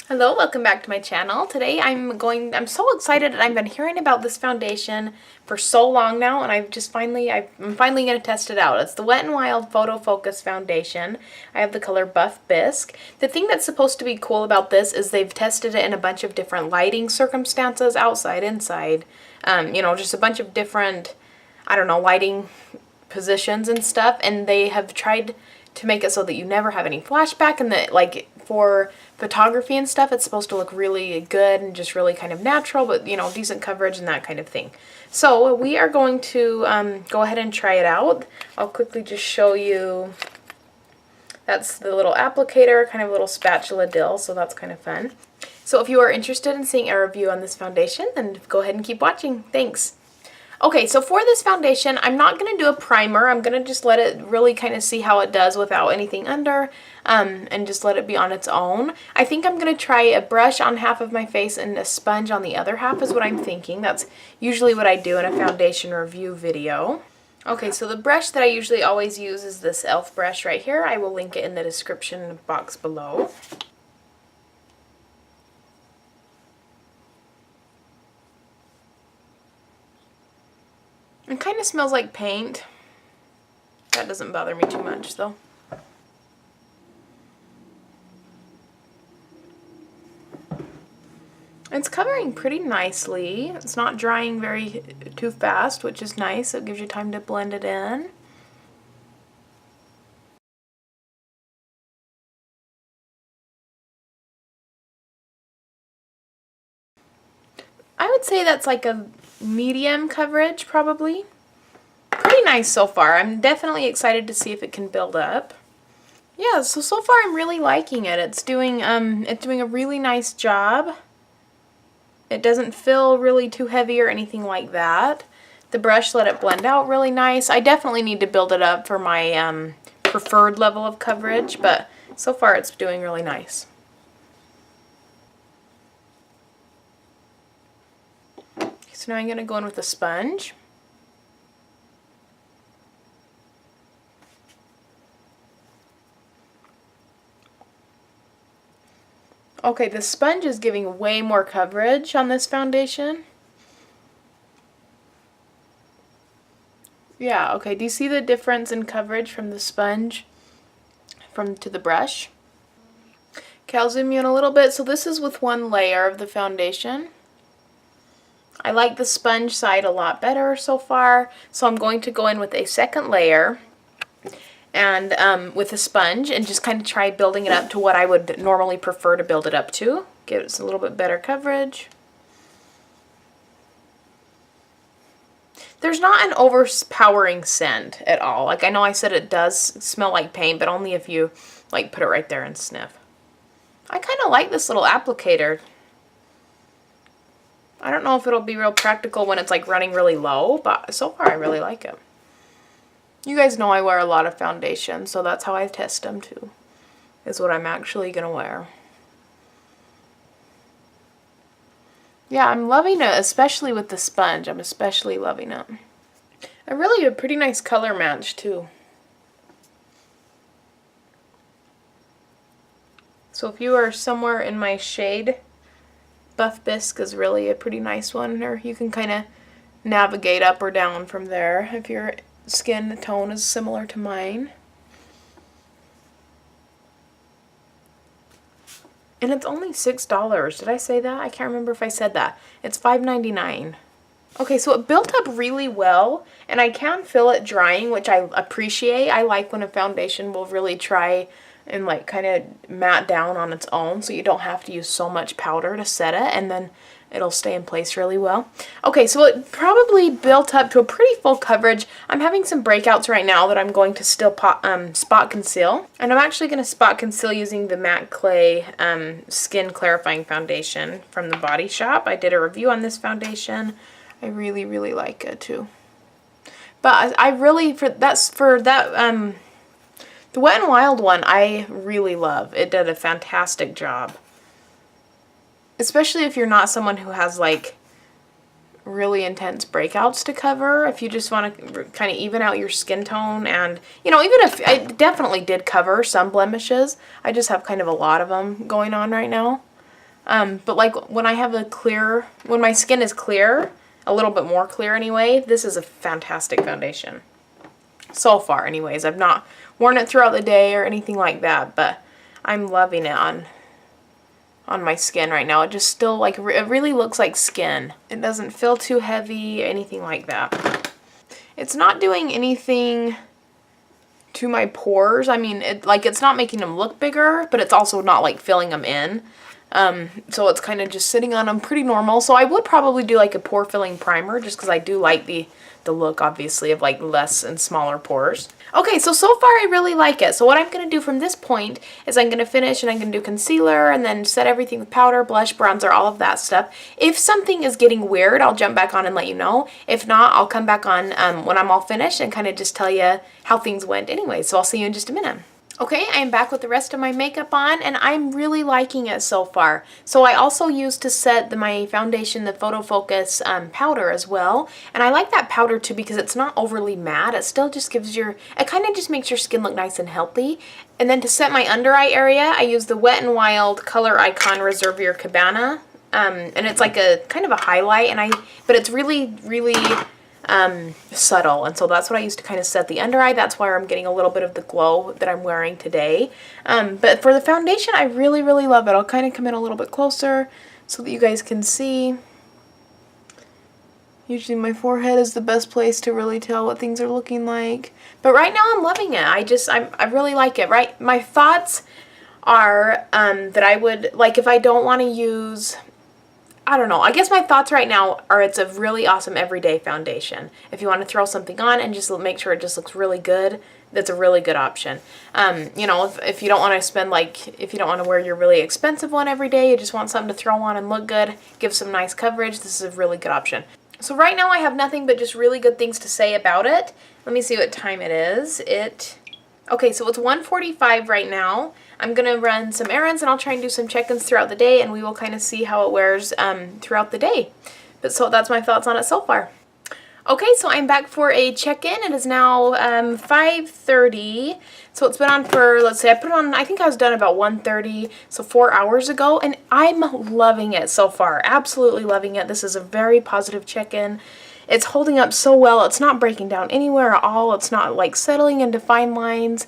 Hello, welcome back to my channel. Today I'm so excited, and I've been hearing about this foundation for so long now, and I'm finally going to test it out. It's the Wet n Wild Photo Focus Foundation. I have the color Buff Bisque. The thing that's supposed to be cool about this is they've tested it in a bunch of different lighting circumstances, outside, inside, just a bunch of different, lighting positions and stuff, and they have tried to make it so that you never have any flashback, and that, like, for photography and stuff, it's supposed to look really good and just really kind of natural, but decent coverage and that kind of thing. So we are going to go ahead and try it out. I'll quickly just show you. That's the little applicator, kind of a little spatula dill, so that's kind of fun. So if you are interested in seeing a review on this foundation, then go ahead and keep watching. Thanks. Okay, so for this foundation, I'm not going to do a primer. I'm going to just let it really kind of see how it does without anything under, and just let it be on its own. I think I'm going to try a brush on half of my face and a sponge on the other half is what I'm thinking. That's usually what I do in a foundation review video. Okay, so the brush that I usually always use is this e.l.f. brush right here. I will link it in the description box below. It kind of smells like paint. That doesn't bother me too much, though. It's covering pretty nicely. It's not drying too fast, which is nice. It gives you time to blend it in. I would say that's like a medium coverage, probably. Pretty nice so far. I'm definitely excited to see if it can build up. Yeah, so far I'm really liking it. It's doing a really nice job. It doesn't feel really too heavy or anything like that. The brush let it blend out really nice. I definitely need to build it up for my preferred level of coverage, but so far it's doing really nice. So now I'm going to go in with a sponge. Okay, the sponge is giving way more coverage on this foundation. Yeah, okay, do you see the difference in coverage from the sponge to the brush? Okay, I'll zoom you in a little bit. So this is with one layer of the foundation. I like the sponge side a lot better so far, so I'm going to go in with a second layer and with a sponge and just kind of try building it up to what I would normally prefer to build it up to. Give it a little bit better coverage. There's not an overpowering scent at all. Like, I know I said it does smell like paint, but only if you like put it right there and sniff. I kind of like this little applicator. I don't know if it'll be real practical when it's like running really low, but so far I really like it. You guys know I wear a lot of foundation, so that's how I test them too, is what I'm actually going to wear. Yeah, I'm loving it, especially with the sponge. I'm especially loving it. Really a pretty nice color match too. So if you are somewhere in my shade, Buff Bisque is really a pretty nice one, or you can kind of navigate up or down from there if your skin tone is similar to mine. And it's only $6. Did I say that? I can't remember if I said that. It's $5.99. Okay, so it built up really well, and I can feel it drying, which I appreciate. I like when a foundation will really try and like kind of matte down on its own, so you don't have to use so much powder to set it, and then it'll stay in place really well. Okay, so it probably built up to a pretty full coverage. I'm having some breakouts right now that I'm going to still spot conceal, and I'm actually going to spot conceal using the Matte Clay Skin Clarifying Foundation from the Body Shop. I did a review on this foundation. I really, really like it too. But I really, the Wet n Wild one, I really love. It did a fantastic job. Especially if you're not someone who has like really intense breakouts to cover. If you just want to kind of even out your skin tone, and even if I definitely did cover some blemishes, I just have kind of a lot of them going on right now. But like when when my skin is clear, a little bit more clear anyway, this is a fantastic foundation. So far anyways. I've not worn it throughout the day or anything like that, but I'm loving it on my skin right now. It just still like, it really looks like skin. It doesn't feel too heavy, anything like that. It's not doing anything to my pores. I mean, it's not making them look bigger, but it's also not like filling them in. So it's kind of just sitting on them pretty normal. So I would probably do like a pore filling primer just because I do like the look, obviously, of like less and smaller pores. Okay, so far I really like it. So what I'm going to do from this point is I'm going to finish and I'm going to do concealer and then set everything with powder, blush, bronzer, all of that stuff. If something is getting weird, I'll jump back on and let you know. If not, I'll come back on when I'm all finished and kind of just tell you how things went anyway. So I'll see you in just a minute. Okay, I am back with the rest of my makeup on, and I'm really liking it so far. So I also used to set my foundation the Photo Focus powder as well, and I like that powder too because it's not overly matte. It still just gives it kind of just makes your skin look nice and healthy. And then to set my under eye area, I use the Wet n Wild Color Icon Reserve Your Cabana, and it's like a kind of a highlight, but it's really, really subtle, and so that's what I used to kind of set the under eye. That's why I'm getting a little bit of the glow that I'm wearing today. But for the foundation, I really, really love it. I'll kind of come in a little bit closer so that you guys can see. Usually my forehead is the best place to really tell what things are looking like. But right now I'm loving it. I really like it. Right, my thoughts are that I would, like, if I don't want to use, I don't know. I guess my thoughts right now are it's a really awesome everyday foundation. If you want to throw something on and just make sure it just looks really good, that's a really good option. You know, if you don't want to spend if you don't want to wear your really expensive one every day, you just want something to throw on and look good, give some nice coverage, this is a really good option. So right now I have nothing but just really good things to say about it. Let me see what time it is. Okay, so it's 1:45 right now. I'm going to run some errands and I'll try and do some check-ins throughout the day, and we will kind of see how it wears throughout the day. But so that's my thoughts on it so far. Okay, so I'm back for a check-in. It is now 5:30. So it's been on for, let's say, I put it on, I think I was done about 1:30, so 4 hours ago, and I'm loving it so far. Absolutely loving it. This is a very positive check-in. It's holding up so well. It's not breaking down anywhere at all. It's not like settling into fine lines.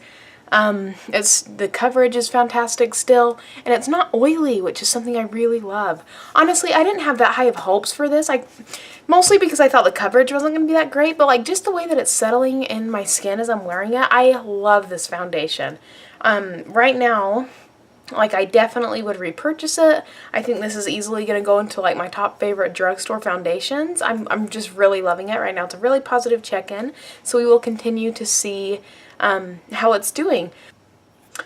The coverage is fantastic still, and it's not oily, which is something I really love. Honestly, I didn't have that high of hopes for this. Mostly because I thought the coverage wasn't going to be that great, but like just the way that it's settling in my skin as I'm wearing it, I love this foundation. Right now, like, I definitely would repurchase it. I think this is easily going to go into like my top favorite drugstore foundations. I'm just really loving it right now. It's a really positive check-in, so we will continue to see how it's doing.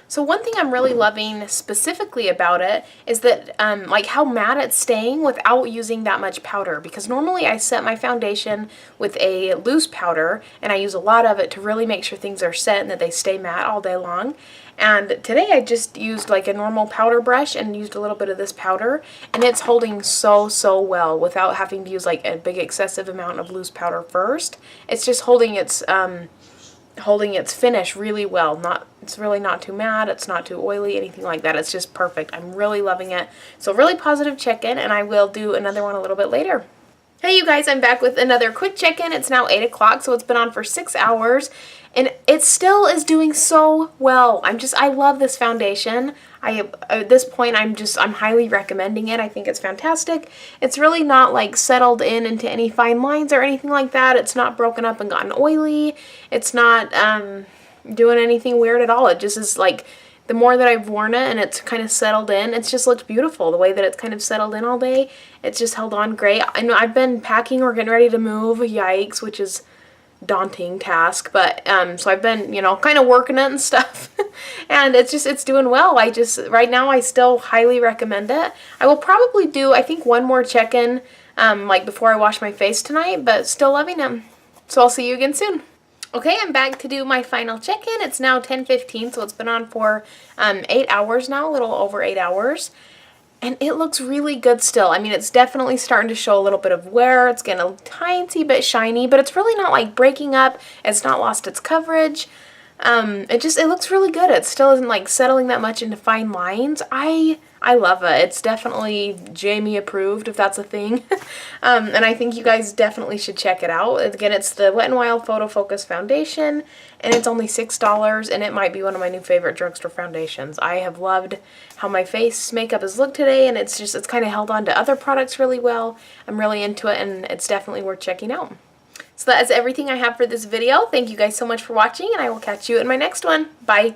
So one thing I'm really loving specifically about it is that like how matte it's staying without using that much powder, because normally I set my foundation with a loose powder and I use a lot of it to really make sure things are set and that they stay matte all day long. And today I just used like a normal powder brush and used a little bit of this powder, and it's holding so well without having to use like a big excessive amount of loose powder first. It's just holding its finish really well. It's really not too matte, it's not too oily, anything like that. It's just perfect. I'm really loving it. So really positive check-in, and I will do another one a little bit later. Hey you guys, I'm back with another quick check-in. It's now 8 o'clock, so it's been on for 6 hours, and it still is doing so well. I love this foundation. At this point, I'm highly recommending it. I think it's fantastic. It's really not like settled into any fine lines or anything like that. It's not broken up and gotten oily. It's not doing anything weird at all. It just is like, the more that I've worn it and it's kind of settled in, it's just looked beautiful. The way that it's kind of settled in all day, it's just held on great. I know I've been packing or getting ready to move, yikes, which is daunting task, but so I've been, kind of working it and stuff. And it's doing well. Right now I still highly recommend it. I will probably do, I think, one more check-in like before I wash my face tonight, but still loving them. So I'll see you again soon. Okay, I'm back to do my final check-in. It's now 10:15, so it's been on for 8 hours now, a little over 8 hours. And it looks really good still. I mean, it's definitely starting to show a little bit of wear. It's getting a tiny bit shiny, but it's really not like breaking up. It's not lost its coverage. It looks really good. It still isn't like settling that much into fine lines. I I love it. It's definitely Jami approved, if that's a thing. And I think you guys definitely should check it out. Again, it's the Wet n Wild Photo Focus Foundation, and it's only $6, and it might be one of my new favorite drugstore foundations. I have loved how my face makeup has looked today, and it's kind of held on to other products really well. I'm really into it, and it's definitely worth checking out. So that is everything I have for this video. Thank you guys so much for watching, and I will catch you in my next one. Bye!